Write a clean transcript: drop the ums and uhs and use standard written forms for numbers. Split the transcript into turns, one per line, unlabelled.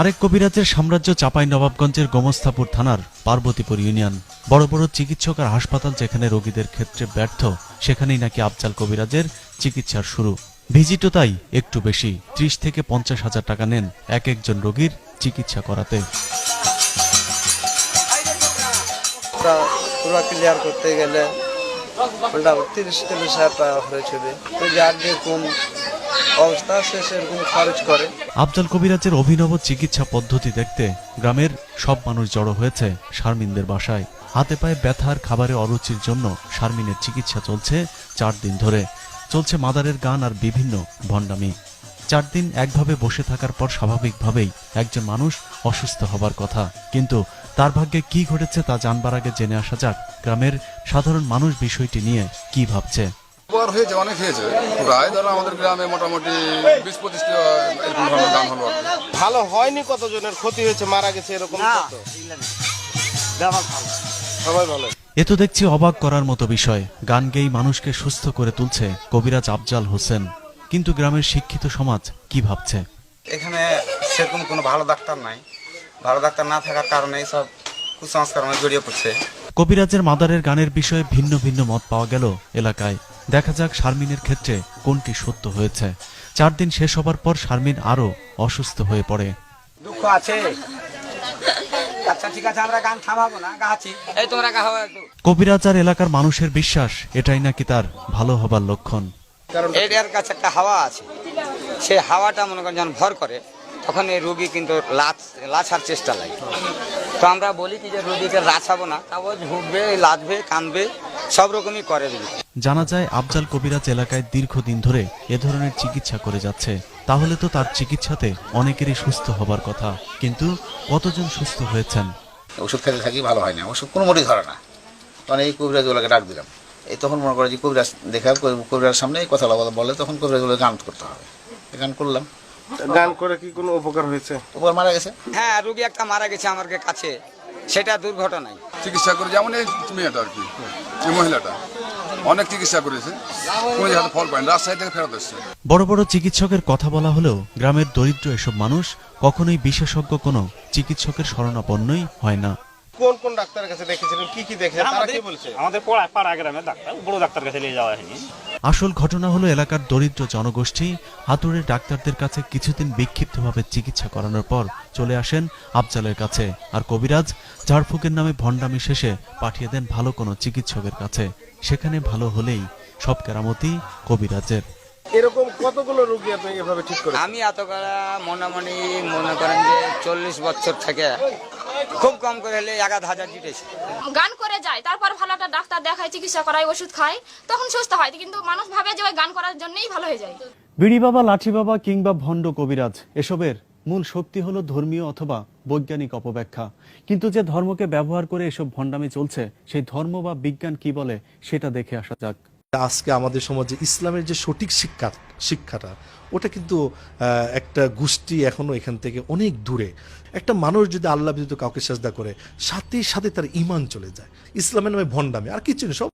আরেক কবিরাজের সাম্রাজ্য চাঁপাইনবাবগঞ্জের গোমস্তাপুর থানার পার্বতীপুর ইউনিয়ন। বড় বড় চিকিৎসক আর হাসপাতাল যেখানে রোগীদের ক্ষেত্রে ব্যর্থ, সেখানেই নাকি আফজাল কবিরাজের চিকিৎসার শুরু। ভিজিটও তাই একটু বেশি, ৩০ থেকে ৫০ হাজার টাকা নেন এক একজন রোগীর চিকিৎসা করাতে।
ক্লিয়ার করতে গেলে ৩০-৪০ হাজার টাকা খরচ হবে। তো যার যেরকম অবস্থা সে সেরকম খরচ করে।
আফজাল কবিরাজের অভিনব চিকিৎসা পদ্ধতি দেখতে গ্রামের সব মানুষ জড়ো হয়েছে শারমিনদের বাসায়। হাতে পায়ে ব্যথার, খাবারে অরুচির জন্য শারমিনের চিকিৎসা চলছে ৪ দিন ধরে। চলছে মাদারের গান আর বিভিন্ন ভণ্ডামি। ৪ দিন একভাবে বসে থাকার পর স্বাভাবিকভাবেই একজন মানুষ অসুস্থ হবার কথা, কিন্তু তার ভাগ্যে কি ঘটেছে তা জানবার আগে জেনে আসা যাক গ্রামের সাধারণ মানুষ বিষয়টি নিয়ে কি ভাবছে।
হয়েছে, অনেক হয়েছে। প্রায় ধরো আমাদের গ্রামে মোটামুটি ২০-২৫টা এরকম ধরনের গান হলো।
ভালো হয়নি, কতজনের ক্ষতি হয়েছে, মারা গেছে এরকম সবাই ভালো।
এ তো দেখছি অবাক করার মতো বিষয়। গান গেয়েই মানুষকে সুস্থ করে তুলছে কবিরাজ আফজাল হোসেন, কিন্তু গ্রামের শিক্ষিত সমাজ কি ভাবছে?
এখানে সেরকম কোনো ভালো ডাক্তার নাই। ভালো ডাক্তার না থাকার কারণে সব কুসংস্কার জড়িয়ে পড়ছে।
কবিরাজের মাদারের গানের বিষয়ে ভিন্ন ভিন্ন মত পাওয়া গেল এলাকায়। দেখা যাক শারমিনের ক্ষেত্রে কোনটি সত্য হয়েছে। ৪ দিন শেষ হবার পর শারমিন আরো অসুস্থ হয়ে পড়ে।
দুঃখ আছে। আচ্ছা ঠিক আছে, আমরা গান থামাবো না, গাছি এই তোমরা গাও একটু।
কবিরাজ আর এলাকার মানুষের বিশ্বাস এটাই নাকি তার ভালো হবার লক্ষণ।
এর কাছে একটা হাওয়া আছে, সেই হাওয়াটা মনে করেন যখন ভর করে তখন এই রোগী কিন্তু লাছার চেষ্টা লাগে। তো আমরা বলি কি যে রোগীকে লাছাবো না, তাও ঝুঁকবে, লাচবে, কানবে, সব রকমই করে রোগী।
জানা যায় আফজাল কবিরাজ এলাকায় দীর্ঘদিন ধরে এ ধরনের চিকিৎসা করে যাচ্ছে। তাহলে তো তার চিকিৎসাতে অনেকেরই সুস্থ হবার কথা, কিন্তু কতজন সুস্থ হয়েছেন?
ওষুধ খেতে থাকি, ভালো হয় না, ওষুধ কোনো মোটেই ধরে না। তখন এই কবিরাজ ওলাকে ডাক দিলাম। এই তখন মনে করে যে কবিরাজ দেখা, কবিরাজ সামনে এই কথা বলে, তখন কবিরাজ ওলা গান করতে হবে। গান করলাম।
গান করে কি কোনো উপকার হয়েছে?
উপকার মারা গেছে।
হ্যাঁ, রোগী একটা মারা গেছে আমার কাছে, সেটা দুর্ঘটনায়।
চিকিৎসা করে যেমন এই মেয়েটা আর কি, এই মহিলাটা অনেক চিকিৎসা করেছে, কোনো জায়গাতে ফল পায়নি, রাজশাহী থেকে ফেরত এসছে।
বড় বড় চিকিৎসকের কথা বলা হলেও গ্রামের দরিদ্র এসব মানুষ কখনোই বিশেষজ্ঞ কোনো চিকিৎসকের শরণাপন্নই হয় না।
কোন কোন ডাক্তারের কাছে দেখেছিলেন, কি কি দেখেছেন, তারা কি বলছে?
আমাদের পাড়া গ্রামের ডাক্তার, বড় ডাক্তার কাছে নিয়ে যাওয়া হয়নি।
আসল ঘটনা হলো এলাকার দরিদ্র জনগোষ্ঠী হাতুড়ের ডাক্তারদের কাছে কিছুদিন বিক্ষিপ্তভাবে চিকিৎসা করানোর পর চলে আসেন আফজালের কাছে, আর কবিরাজ ঝাড়ফুঁকের নামে ভণ্ডামি শেষে পাঠিয়ে দেন ভালো কোনো চিকিৎসকের কাছে। সেখানে ভালো হলেই সব কেরামতি কবিরাজের।
এরকম কতগুলো রোগী আপনি এভাবে ঠিক করেন?
আমি এতগুলা মনে করেন যে 40 বছর থেকে খুব কম করে হলে ১,০০০ জিতেছে।
গান করে যায়, তারপর ভালো একটা ডাক্তার দেখায়, চিকিৎসা করায়, ওষুধ খায়, তখন সুস্থ হয়। কিন্তু মানুষ ভাবে যে ওই গান করার জন্যই ভালো হয়ে যায়।
বিড়ি বাবা, লাঠি বাবা কিংবা ভণ্ড কবিরাজ, এসবের মূল শক্তি হলো ধর্মীয় অথবা বৈজ্ঞানিক অপব্যাখ্যা। কিন্তু যে ধর্মকে ব্যবহার করে এসব ভণ্ডামি চলছে, সেই ধর্ম বা বিজ্ঞান কি বলে সেটা দেখে আসা যাক।
আজকে আমাদের সমাজে ইসলামের যে সঠিক শিক্ষাটা ওটা কিন্তু একটা গোষ্ঠী এখনো এখান থেকে অনেক দূরে। একটা মানুষ যদি আল্লাহ ব্যতীত কাউকে সাজদা করে, সাথে সাথে তার ঈমান চলে যায়। ইসলামের নামে ভণ্ডামি আর কিছু নেই, সব